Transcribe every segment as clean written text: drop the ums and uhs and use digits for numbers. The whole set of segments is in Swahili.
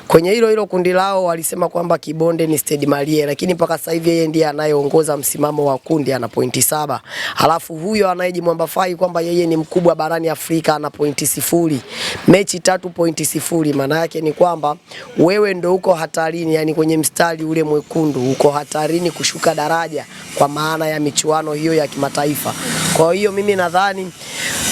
Kwenye hilo kundi lao walisema kwamba Kibonde ni Stade Malien, lakini mpaka sasa hivi yeye ndiye anayeongoza msimamo wa kundi, ana pointi 7. Alafu huyo anayejimwamba fai kwamba yeye ni mkubwa barani Afrika ana pointi 0. Mechi 3.0. Maana yake ni kwamba wewe ndio uko hatarini, yani kwenye mstari ule mwekundu uko hatarini kushuka daraja kwa maana ya michuano hiyo ya kimataifa. Kwa hiyo mimi nadhani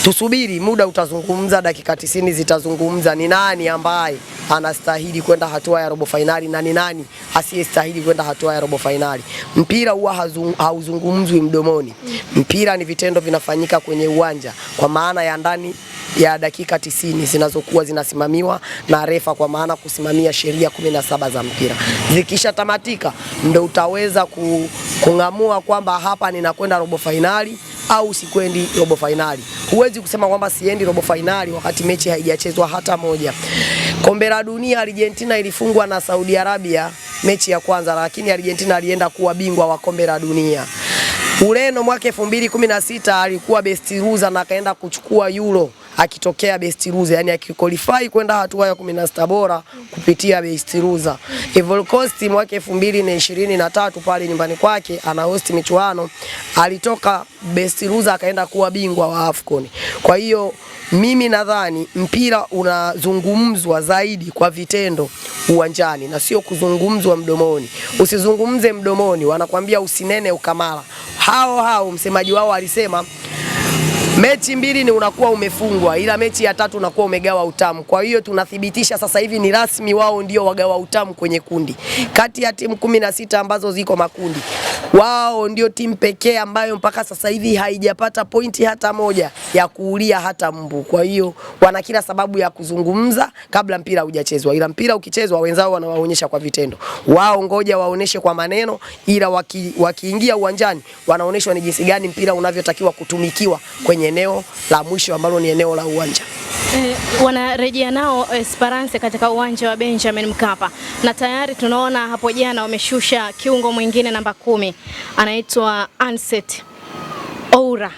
tusubiri, muda utazungumza, dakika 90 zitazungumza ni nani ambaye anastahili kwenda hatua ya robo finali na ni nani asiyestahili kwenda hatua ya robo finali. Mpira huwa hauzungumzwi mdomoni. Mpira ni vitendo vinafanyika kwenye uwanja, kwa maana ya ndani ya dakika 90 zinazokuwa zinasimamiwa na refa, kwa maana kusimamia sheria 17 za mpira. Zikisha tamatika ndio utaweza kungamua kwamba hapa ninakwenda robo finali au sikwendi robo finali. Huwezi kusema kwamba siendi robo finali wakati mechi haijachezwa hata moja. Kombe la dunia Argentina ilifungwa na Saudi Arabia mechi ya kwanza, lakini Argentina alienda kuwa bingwa wa kombe la dunia. Ureno mwaka 2016 alikuwa best loser na akaenda kuchukua Euro akitokea best loser, yani akiqualify kwenda hatua ya 16 bora kupitia best loser. Ivory Coast mwaka 2023 pale nyumbani kwake ana host michuano, alitoka best loser akaenda kuwa bingwa wa AFCON. Kwa hiyo mimi nadhani mpira unazungumzwa zaidi kwa vitendo uwanjani na sio kuzungumzwa mdomoni. Usizungumze mdomoni, wanakuambia usinene ukamala. Hao msemaji wao alisema mechi 2 ni unakuwa umefungwa, ila mechi ya 3 unakuwa umegawa utamu. Kwa hiyo tunathibitisha sasa hivi ni rasmi wao ndio wagawa utamu kwenye kundi. Kati ya timu 16 ambazo ziko makundi, wao ndio timu pekee ambayo mpaka sasa hivi haijapata pointi hata moja ya kuulia hata mbu. Kwa hiyo wana kila sababu ya kuzungumza kabla mpira hujachezwa, ila mpira ukichezwa wenzao wanawaonyesha kwa vitendo. Wao ngoja waoneshe kwa maneno, ila wakiingia uwanjani wanaonyeshwa ni jinsi gani mpira unavyotakiwa kutumikiwa kwenye eneo la mwisho ambalo ni eneo la uwanja. Wanarejea nao Esperance katika uwanja wa Benjamin Mkapa, na tayari tunaona hapo jana wameshusha kiungo mwingine namba 10 anaitwa Anset Oura.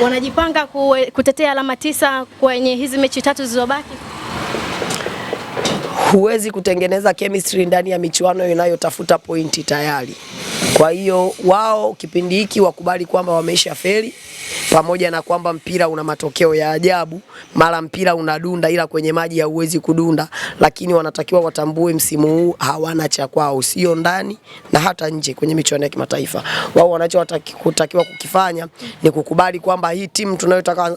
Wanajipanga kutetea alama 9 kwenye hizi mechi 3 zilizobaki. Huwezi kutengeneza chemistry ndani ya michuano inayotafuta pointi tayari. Kwa hiyo wao kipindi hiki wakubali kwamba wameisha feli, pamoja na kwamba mpira una matokeo ya ajabu, mara mpira unadunda ila kwenye maji hauwezi kudunda, lakini wanatakiwa watambue msimu huu hawana cha kwao, sio ndani na hata nje kwenye michuano ya kimataifa. Wao wanachotakiwa kukifanya ni kukubali kwamba hii timu tunayotaka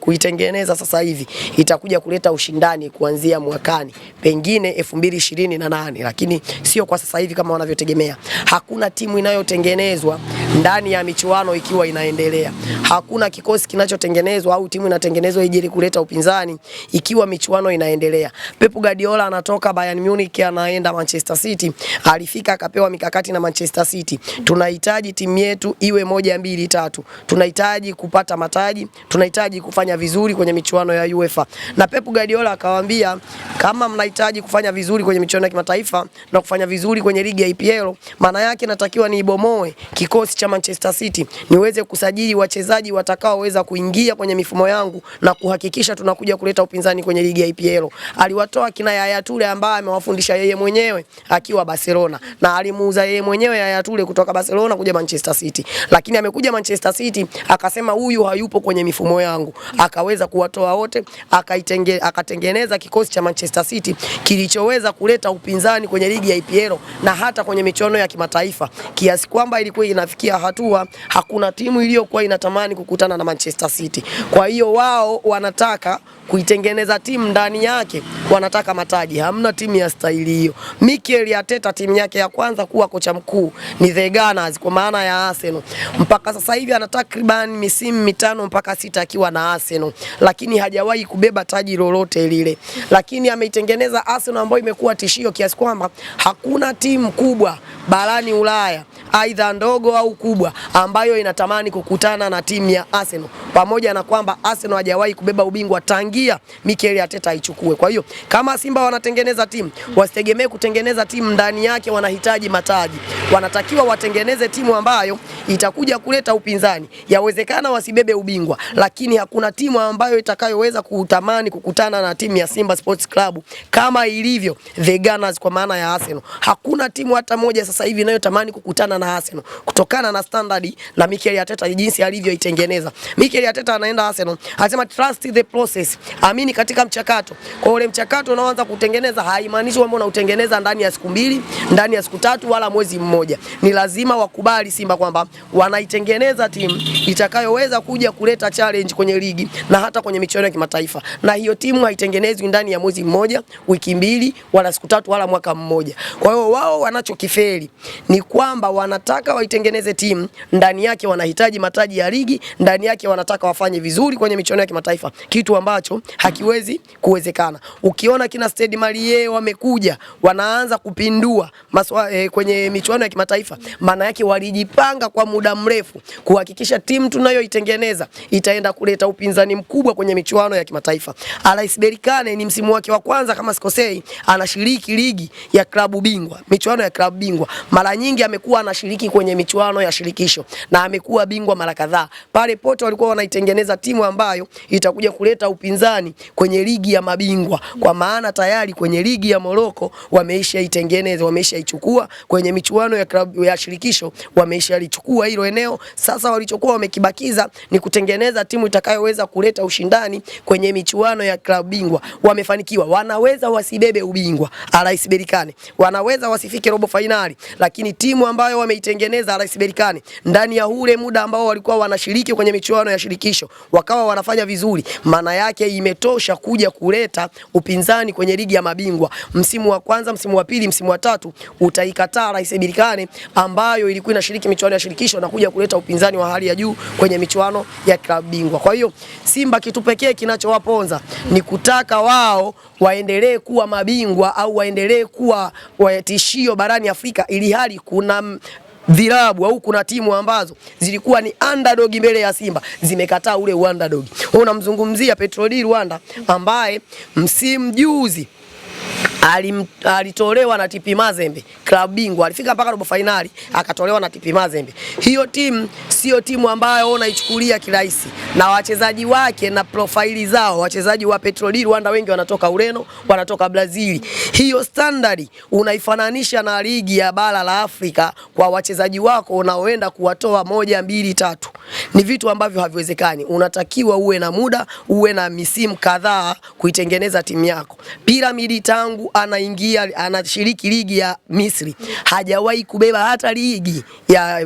kuitengeneza sasa hivi itakuja kuleta ushindani kuanzia mwakani, pengine 2028, lakini sio kwa sasa hivi kama wanavyotegemea. Hakuna timu inayotengenezwa ndani ya michuano ikiwa inaendelea. Hakuna kikosi kinachotengenezwa au timu inatengenezwa ili kuleta upinzani ikiwa michuano inaendelea. Pep Guardiola anatoka Bayern Munich anaenda Manchester City, alifika akapewa mikakati na Manchester City. Tunahitaji timu yetu iwe 1 2 3. Tunahitaji kupata mataji, tunahitaji kufanya vizuri kwenye michuano ya UEFA. Na Pep Guardiola akawaambia kama mnahitaji kufanya vizuri kwenye michuano ya kimataifa na kufanya vizuri kwenye ligi ya EPL, maana yake natakiwa niibomoe kikosi cha Manchester City, niweze kusajili wachezaji watakaoweza kuingia kwenye mifumo yangu na kuhakikisha tunakuja kuleta upinzani kwenye ligi ya EPL. Aliwatoa kina Yaya Toure ambaye amewafundisha yeye mwenyewe akiwa Barcelona, na alimuuza yeye mwenyewe Yaya Toure kutoka Barcelona kuja Manchester City. Lakini amekuja Manchester City akasema huyu hayupo kwenye mifumo yangu, akaweza kuwatoa wote, akatengeneza kikosi cha Manchester City kilichoweza kuleta upinzani kwenye ligi ya EPL na hata kwenye michuano ya kimataifa, kiasi kwamba ilikuwa inafikia hatua hakuna timu iliyokuwa inatamani kukutana na Manchester City. Kwa hiyo wao wanataka kuitengeneza timu ndani yake, wanataka mataji. Hamna timu ya staili hiyo. Mikel Arteta timu yake ya kwanza kuwa kocha mkuu ni The Gunners, kwa maana ya Arsenal. Mpaka sasa hivi ana takriban misimu 5 mpaka 6 akiwa na Arsenal, lakini hajawahi kubeba taji lolote lile. Lakini ameitengeneza Arsenal ambayo imekuwa tishio kiasi kwamba hakuna timu kubwa barani Ulaya, aidha ndogo au kubwa, ambayo inatamani kukutana na timu ya Arsenal, pamoja na kwamba Arsenal hajawahi kubeba ubingwa tangia kuingia Mikel Arteta aichukue. Kwa hiyo kama Simba wanatengeneza timu, wasitegemee kutengeneza timu ndani yake wanahitaji mataji. Wanatakiwa watengeneze timu ambayo itakuja kuleta upinzani. Yawezekana wasibebe ubingwa, lakini hakuna timu ambayo itakayoweza kutamani kukutana na timu ya Simba Sports Club kama ilivyo The Gunners kwa maana ya Arsenal. Hakuna timu hata moja sasa hivi inayotamani kukutana na Arsenal kutokana na standard la Mikel Arteta jinsi alivyoitengeneza. Mikel Arteta anaenda Arsenal, anasema trust the process. Amini katika mchakato. Kwa ule mchakato unaoanza kutengeneza haimaanishi kwamba unautengeneza ndani ya siku 2, ndani ya siku 3 wala mwezi mmoja. Ni lazima wakubali Simba kwamba wanaitengeneza timu itakayoweza kuja kuleta challenge kwenye ligi na hata kwenye michuano ya kimataifa. Na hiyo timu haitengenezwi ndani ya mwezi mmoja, wiki 2 wala siku 3 wala mwaka mmoja. Kwa hiyo wao wanachokifeli ni kwamba wanataka waitengeneze timu, ndani yake wanahitaji mataji ya ligi, ndani yake wanataka wafanye vizuri kwenye michuano ya kimataifa, kitu ambacho hakiwezi kuwezekana. Ukiona kina Stade Malien wamekuja wanaanza kupindua kwenye michuano ya kimataifa, maana yake walijipanga kwa muda mrefu kuhakikisha timu tunayoitengeneza itaenda kuleta upinzani mkubwa kwenye michuano ya kimataifa. RS Berkane ni msimu wake wa kwanza kama sikosei anashiriki ligi ya klabu bingwa, michuano ya klabu bingwa. Mara nyingi amekuwa anashiriki kwenye michuano ya shirikisho na amekuwa bingwa mara kadhaa. Pale pote walikuwa wanaitengeneza timu ambayo itakuja kuleta upinzani kwenye ligi ya mabingwa, kwa maana tayari kwenye ligi ya Morocco wameishaitengeneza, wameishaichukua. Kwenye michuano ya klabu ya shirikisho wameishalichukua hilo eneo. Sasa walichokuwa wamekibakiza ni kutengeneza timu itakayoweza kuleta ushindani kwenye michuano ya klabu bingwa. Wamefanikiwa. Wanaweza wasibebe ubingwa RS Berkane, wanaweza wasifike robo finali, lakini timu ambayo wameitengeneza RS Berkane ndani ya ule muda ambao walikuwa wanashiriki kwenye michuano ya shirikisho wakawa wanafanya vizuri, maana yake imetosha kuja kuleta upinzani kwenye ligi ya mabingwa. Msimu wa kwanza, msimu wa pili, msimu wa tatu utaikataa RS Berkane ambayo ilikuwa inashiriki michuano ya shirikisho na kuja kuleta upinzani wa hali ya juu kwenye michuano ya klabu bingwa. Kwa hiyo Simba kitu pekee kinachowaponza ni kutaka wao waendelee kuwa mabingwa au waendelee kuwa tishio barani Afrika, ili hali kuna vilabu au kuna timu ambazo zilikuwa ni underdog mbele ya Simba zimekataa ule underdog. Unamzungumzia Petro di Rwanda ambaye msimu juzi alitolewa na TP Mazembe klabu bingwa, alifika mpaka robo finali akatolewa na TP Mazembe. Hiyo timu sio timu ambayo unaichukulia kirahisi, na wachezaji wake na profaili zao, wachezaji wa Petro di Rwanda wengi wanatoka Ureno, wanatoka Brazil. Hiyo standard unaifananisha na ligi ya bara la Afrika kwa wachezaji wako unaoenda kuwatoa 1, 2, 3. Ni vitu ambavyo haviwezekani. Unatakiwa uwe na muda, uwe na misimu kadhaa kuitengeneza timu yako. Piramidi tangu anaingia anashiriki ligi ya Misri hajawahi kubeba hata ligi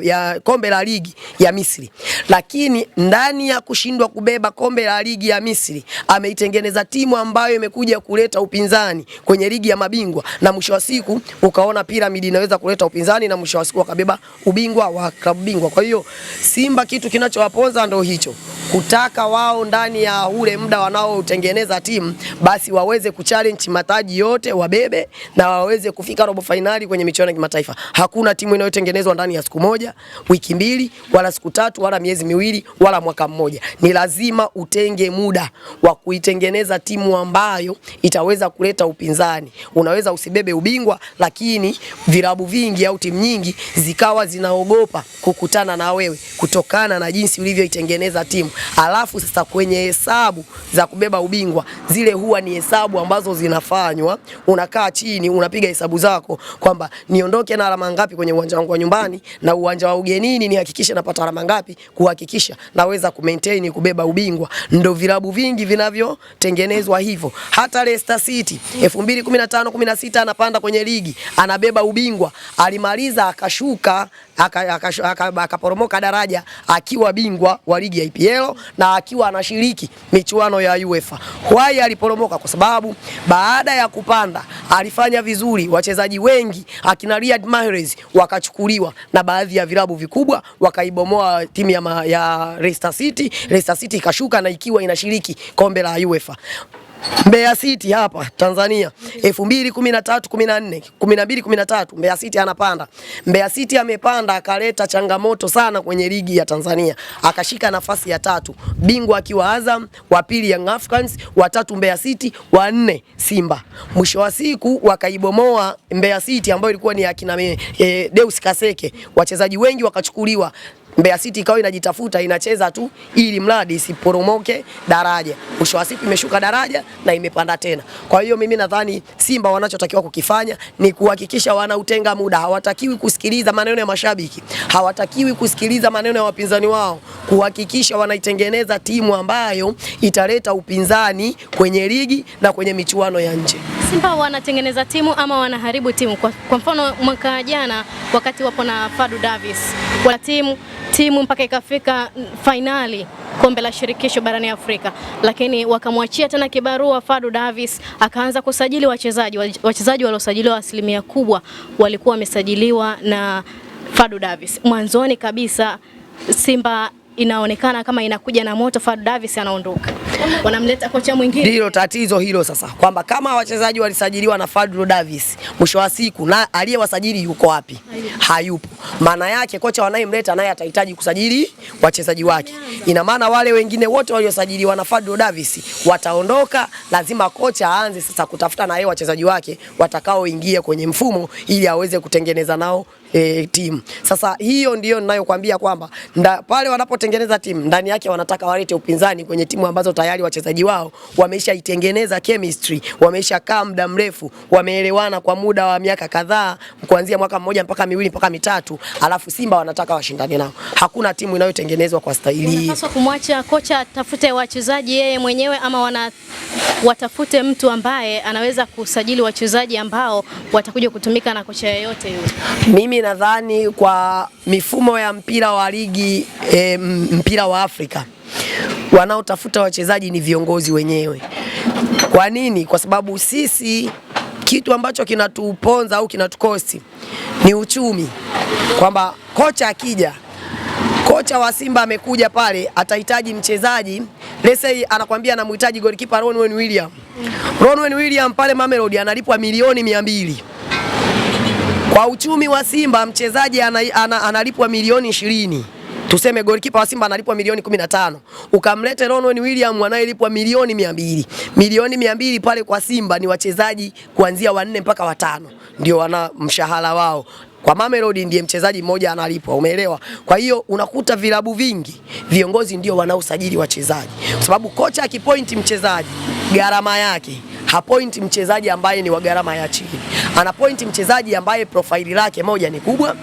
ya kombe la ligi ya Misri, lakini ndani ya kushindwa kubeba kombe la ligi ya Misri ameitengeneza timu ambayo imekuja kuleta upinzani kwenye ligi ya mabingwa, na mwisho wa siku ukaona Piramidi inaweza kuleta upinzani na mwisho wa siku wakabeba ubingwa wa klabu bingwa. Kwa hiyo Simba kitu kinachowaponza ndio hicho, kutaka wao ndani ya ule muda wanaotengeneza timu basi waweze kuchallenge mataji yote wabebe na waweze kufika robo finali kwenye michuano ya kimataifa. Hakuna timu inayotengenezwa ndani ya siku moja, wiki 2, wala siku 3, wala miezi 2, wala mwaka mmoja. Ni lazima utenge muda wa kuitengeneza timu ambayo itaweza kuleta upinzani. Unaweza usibebe ubingwa, lakini vilabu vingi au timu nyingi zikawa zinaogopa kukutana na wewe kutokana na jinsi ulivyoitengeneza timu. Alafu sasa kwenye hesabu za kubeba ubingwa, zile huwa ni hesabu ambazo zinafanywa. Unakaa chini unapiga hesabu zako kwamba niondoke na alama ngapi kwenye uwanja wangu wa nyumbani na uwanja wa ugenini nihakikishe napata alama ngapi kuhakikisha naweza kumaintain kubeba ubingwa. Ndio vilabu vingi vinavyotengenezwa hivyo. Hata Leicester City 2015-16 anapanda kwenye ligi, anabeba ubingwa, alimaliza akashuka akaporomoka daraja akiwa bingwa wa ligi ya EPL na akiwa anashiriki michuano ya UEFA. Why aliporomoka? Kwa sababu baada ya kupanda alifanya vizuri, wachezaji wengi akina Riyad Mahrez wakachukuliwa na baadhi ya vilabu vikubwa, wakaibomoa timu ya Leicester City. Leicester City ikashuka na ikiwa inashiriki kombe la UEFA. Mbeya City hapa Tanzania 2013 14 12 13 Mbeya City anapanda. Mbeya City amepanda akaleta changamoto sana kwenye ligi ya Tanzania. Akashika nafasi ya 3. Bingwa akiwa Azam, wa pili Young Africans, wa 3 Mbeya City, wa 4 Simba. Mwisho wa siku wakaibomoa Mbeya City ambayo ilikuwa ni akina Deus Kaseke. Wachezaji wengi wakachukuliwa. Mbeya City ikawa inajitafuta inacheza tu ili mradi isiporomoke daraja. Mwisho wa siku imeshuka daraja na imepanda tena. Kwa hiyo mimi nadhani Simba wanachotakiwa kukifanya ni kuhakikisha wanautenga muda. Hawatakiwi kusikiliza maneno ya mashabiki. Hawatakiwi kusikiliza maneno ya wapinzani wao. Kuhakikisha wanaitengeneza timu ambayo italeta upinzani kwenye ligi na kwenye michuano ya nje. Simba wanatengeneza timu ama wanaharibu timu? Kwa mfano mwaka jana wakati wapo na Fadu Davis, kwa timu mpaka ikafika finali kombe la shirikisho barani Afrika, lakini wakamwachia tena kibarua Fadu Davis, akaanza kusajili wachezaji waliosajiliwa asilimia kubwa walikuwa wamesajiliwa na Fadu Davis. Mwanzoni kabisa Simba inaonekana kama inakuja na moto, Fadu Davis anaondoka, wanamleta kocha mwingine. Ndio tatizo hilo sasa, kwamba kama wachezaji walisajiliwa na Fadu Davis, mwisho wa siku na aliyewasajili yuko wapi? Hayupo. Maana yake kocha wanayemleta naye atahitaji kusajili wachezaji wake. Ina maana wale wengine wote waliosajiliwa na Fadu Davis wataondoka, lazima kocha aanze sasa kutafuta na yeye wachezaji wake watakaoingia kwenye mfumo ili aweze kutengeneza nao timu. Sasa hiyo ndio ninayokuambia kwamba pale wanapotengeneza timu ndani yake wanataka walete upinzani kwenye timu ambazo tayari wachezaji wao wameshaitengeneza chemistry, wameshakaa muda mrefu, wameelewana kwa muda wa miaka kadhaa, kuanzia mwaka mmoja mpaka miwili mpaka mitatu, alafu Simba wanataka washindane nao. Hakuna timu inayotengenezwa kwa staili hii. Wanapaswa kumwacha kocha atafute wachezaji yeye mwenyewe ama watafute mtu ambaye anaweza kusajili wachezaji ambao watakuja kutumika na kocha yeyote yule. Mimi nadhani kwa mifumo ya mpira wa ligi mpira wa Afrika wanaotafuta wachezaji ni viongozi wenyewe. Kwa nini? Kwa sababu sisi kitu ambacho kinatuponza au kinatukosti ni uchumi. Kwamba kocha akija, kocha wa Simba amekuja pale atahitaji mchezaji, let's say anakuambia anamhitaji goalkeeper Ronwen William. Ronwen William pale Mamelodi analipwa milioni 200. Kwa uchumi wa Simba mchezaji analipwa milioni 20. Tuseme goalkeeper wa Simba analipwa milioni 15. Ukamlete Ronwen William anayelipwa milioni 200. Milioni 200 pale kwa Simba ni wachezaji kuanzia 4 mpaka 5. Ndio wana mshahara wao. Kwa Mamelodi ndiye mchezaji mmoja analipwa, umeelewa? Kwa hiyo unakuta vilabu vingi viongozi ndio wanaosajili wachezaji. Kwa sababu kocha akipointi mchezaji gharama yake, hapointi mchezaji ambaye ni wa gharama ya chini. Anapointi mchezaji ambaye profaili lake moja ni kubwa,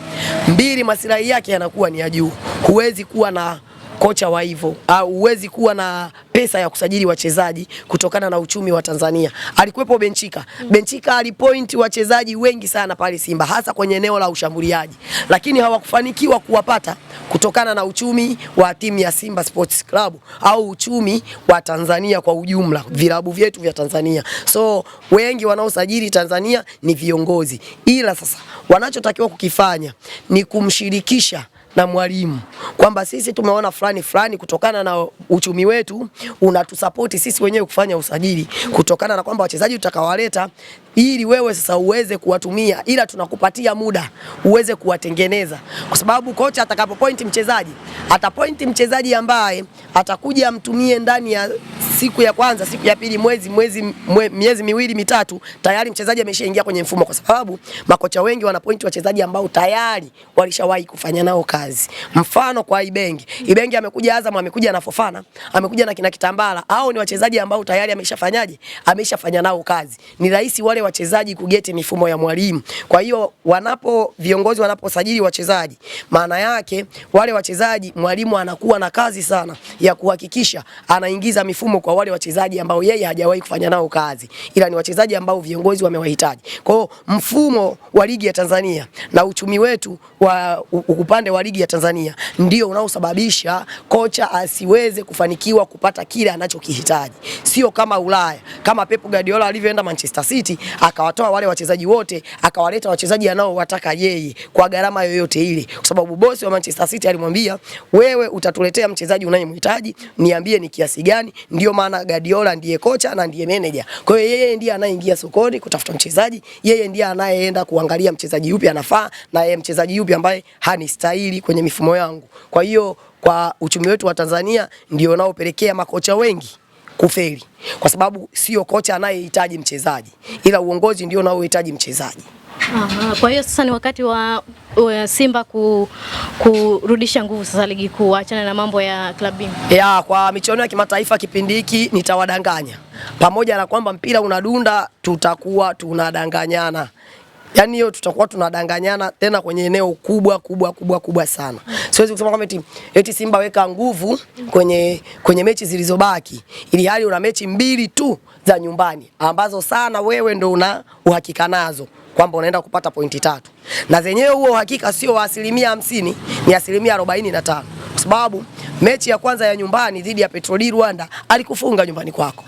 2 maslahi yake yanakuwa ni ya juu. Huwezi kuwa na kocha wa hivyo au huwezi kuwa na pesa ya kusajili wachezaji kutokana na uchumi wa Tanzania. Alikuwepo Benchika. Benchika alipointi wachezaji wengi sana pale Simba hasa kwenye eneo la ushambuliaji, lakini hawakufanikiwa kuwapata kutokana na uchumi wa timu ya Simba Sports Club au uchumi wa Tanzania kwa ujumla, vilabu vyetu vya Tanzania. So wengi wanaosajili Tanzania ni viongozi, ila sasa wanachotakiwa kukifanya ni kumshirikisha na mwalimu kwamba sisi tumeona fulani kutokana na uchumi wetu unatusapoti sisi wenyewe kufanya usajili, kutokana na kwamba wachezaji tutakawaleta ili wewe sasa uweze kuwatumia, ila tunakupatia muda uweze kuwatengeneza. Kwa sababu kocha atakapopointi mchezaji, atapointi mchezaji ambaye atakuja amtumie ndani ya siku ya kwanza, siku ya pili, miezi miwili mitatu, tayari mchezaji ameshaingia kwenye mfumo, kwa sababu makocha wengi wanapointi wachezaji ambao tayari walishawahi kufanya nao kazi. Mfano kwa Ibenge amekuja Azam, amekuja na Fofana, amekuja na kina Kitambala, hao ni wachezaji ambao tayari ameshafanya nao kazi. Ni rahisi wale wachezaji kugeti mifumo ya mwalimu. Kwa hiyo viongozi wanaposajili wachezaji, maana yake wale wachezaji mwalimu anakuwa na kazi sana ya kuhakikisha anaingiza mifumo kwa wale wachezaji ambao yeye hajawahi kufanya nao kazi, ila ni wachezaji ambao viongozi wamewahitaji. Kwa hiyo mfumo wa ligi ya Tanzania na uchumi wetu wa upande wa ligi ya Tanzania ndio unaosababisha kocha asiweze kufanikiwa kupata kile anachokihitaji. Sio kama Ulaya, kama Pep Guardiola alivyoenda Manchester City akawatoa wale wachezaji wote, akawaleta wachezaji anaowataka yeye kwa gharama yoyote ile, kwa sababu bosi wa Manchester City alimwambia, wewe utatuletea mchezaji unayemhitaji, niambie ni kiasi gani. Ndio maana Guardiola ndiye kocha na ndiye manager. Kwa hiyo yeye ndiye anayeingia sokoni kutafuta mchezaji, yeye ndiye anayeenda kuangalia mchezaji yupi anafaa na yeye mchezaji yupi ambaye hanistahili kwenye mifumo yangu. Kwa hiyo kwa uchumi wetu wa Tanzania ndio unaopelekea makocha wengi kufeli, kwa sababu sio kocha anayehitaji mchezaji, ila uongozi ndio unaohitaji mchezaji. Aha, kwa hiyo sasa ni wakati wa Simba kurudisha nguvu sasa ligi kuu, achana na mambo ya klabu bingwa. Kwa michuano ya kimataifa kipindi hiki nitawadanganya. Pamoja na kwamba mpira unadunda, tutakuwa tunadanganyana. Yaani hiyo tutakuwa tunadanganyana tena kwenye eneo kubwa sana. Siwezi kusema kwamba eti Simba weka nguvu kwenye mechi zilizobaki, ili hali una mechi 2 tu za nyumbani ambazo sana wewe ndo una uhakika nazo kwamba unaenda kupata pointi 3. Na zenyewe huo uhakika sio 50%, ni 45%. Kwa sababu mechi ya kwanza ya nyumbani dhidi ya Petro di Rwanda alikufunga nyumbani kwako.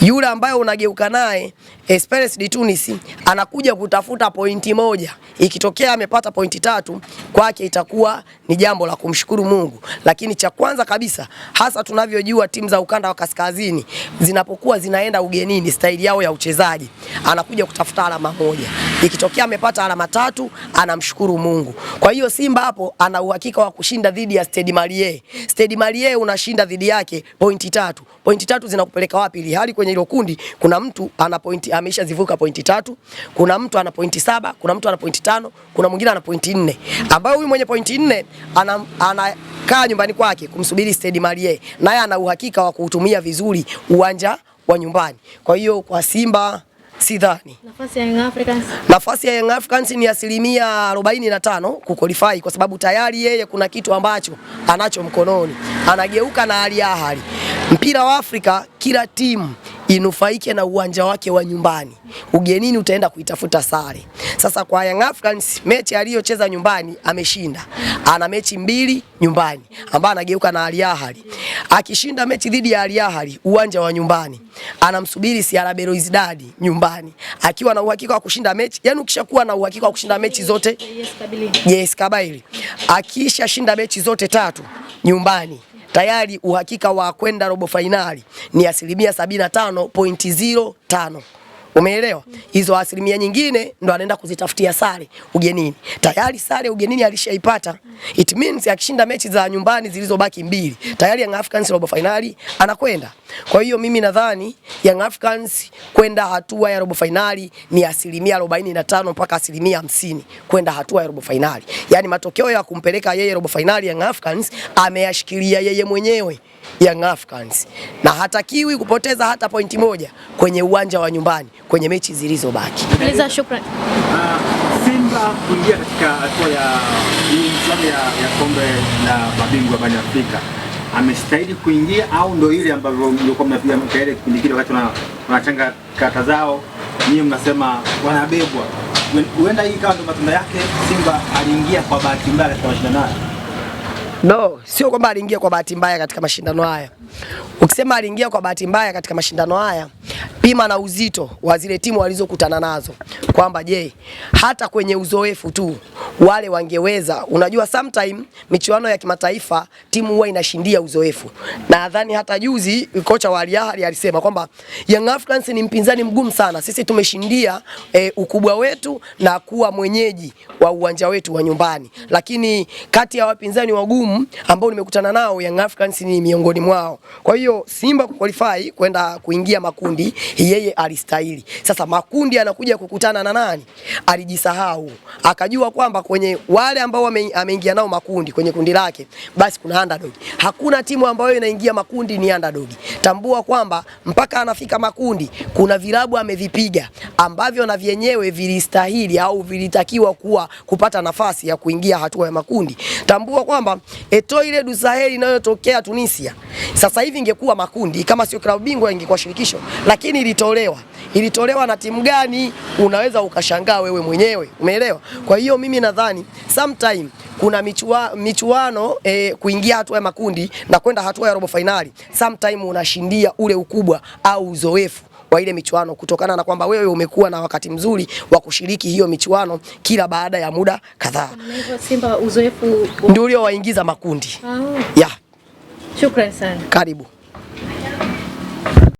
Yule ambaye unageuka naye Esperance de Tunis anakuja kutafuta pointi 1. Ikitokea amepata pointi 3 kwake itakuwa ni jambo la kumshukuru Mungu. Lakini cha kwanza kabisa, hasa tunavyojua timu za ukanda wa kaskazini zinapokuwa zinaenda ugenini, staili yao ya uchezaji, anakuja kutafuta alama 1. Ikitokea amepata alama 3 anamshukuru Mungu. Kwa hiyo Simba hapo ana uhakika wa kushinda dhidi ya Stade Malien. Stade Malien unashinda dhidi yake pointi 3. Pointi 3 zinakupeleka wapi? Ili hali kwenye hilo kundi kuna mtu ana pointi ameshazivuka pointi 3, kuna mtu ana pointi 7, kuna mtu ana pointi 5, kuna mwingine ana pointi 4. Ambaye huyu mwenye pointi 4 anakaa nyumbani kwake kumsubiri Stade Malien. Naye ana uhakika wa kuutumia vizuri uwanja wa nyumbani. Kwa hiyo kwa Simba sidhani. Nafasi ya Young Africans ni 45% kuqualify, kwa sababu tayari yeye kuna kitu ambacho anacho mkononi. Anageuka na Al Ahly. Mpira wa Afrika kila timu inufaike na uwanja wake wa nyumbani. Ugenini utaenda kuitafuta sare. Sasa kwa Young Africans mechi aliyocheza nyumbani ameshinda. Ana mechi 2 nyumbani ambapo anageuka na Al Ahly. Akishinda mechi dhidi ya Al Ahly uwanja wa nyumbani, anamsubiri CR Belouizdad nyumbani akiwa na uhakika wa kushinda mechi. Yaani ukishakuwa na uhakika wa kushinda mechi zote, JS Kabylie akisha shinda mechi zote 3 nyumbani, tayari uhakika wa kwenda robo finali ni 75.05. Umeelewa? Hizo asilimia nyingine ndo anaenda kuzitafutia sare ugenini. Tayari sare ugenini alishaipata. It means akishinda mechi za nyumbani zilizobaki 2, tayari Young Africans robo finali anakwenda. Kwa hiyo mimi nadhani Young Africans kwenda hatua ya robo finali ni 45% mpaka 50% kwenda hatua ya robo finali. Yaani matokeo ya kumpeleka yeye robo finali Young Africans ameyashikilia yeye mwenyewe Young Africans, na hatakiwi kupoteza hata pointi 1 kwenye uwanja wa nyumbani kwenye mechi zilizobaki. Shukrani. Simba kuingia katika hatua ya kombe la mabingwa barani Afrika, amestahili kuingia au ndio ile ambavyo mlikuwa mnapiga mkaele kipindi kile wakati wanachanga kata zao, nyinyi mnasema wanabebwa? Huenda hii kama ndio matunda yake, Simba aliingia kwa bahati mbaya katika mashindano haya. No, sio kwamba aliingia kwa bahati mbaya katika mashindano haya. Ukisema aliingia kwa bahati mbaya katika mashindano haya, pima na uzito wa zile timu walizokutana nazo. Kwamba je, hata kwenye uzoefu tu wale wangeweza. Unajua sometime michuano ya kimataifa timu huwa inashindia uzoefu. Na nadhani hata juzi kocha wa Al Ahly alisema kwamba Young Africans ni mpinzani mgumu sana. Sisi tumeshindia ukubwa wetu na kuwa mwenyeji wa uwanja wetu wa nyumbani. Lakini kati ya wapinzani wagumu ambao nimekutana nao Young Africans ni miongoni mwao. Kwa hiyo Simba kuqualify kwenda kuingia makundi yeye alistahili. Sasa makundi anakuja kukutana na nani? Alijisahau. Akajua kwamba kwenye wale ambao ameingia nao makundi kwenye kundi lake basi kuna underdog. Hakuna timu ambayo inaingia makundi ni underdog. Tambua kwamba mpaka anafika makundi kuna vilabu amevipiga ambavyo na vyenyewe vilistahili au vilitakiwa kupata nafasi ya kuingia hatua ya makundi. Tambua kwamba Etoile du Sahel inayotokea Tunisia sasa hivi ingekuwa makundi kama sio klabu bingwa ingekuwa shirikisho, lakini ilitolewa na timu gani? Unaweza ukashangaa wewe mwenyewe. Umeelewa? Kwa hiyo mimi nadhani sometime kuna michuano kuingia hatua ya makundi na kwenda hatua ya robo finali, sometime unashindia ule ukubwa au uzoefu wa ile michuano, kutokana na kwamba wewe umekuwa na wakati mzuri wa kushiriki hiyo michuano kila baada ya muda kadhaa. Na hivyo Simba uzoefu ndio uliowaingiza makundi. Yeah. Shukrani sana. Karibu.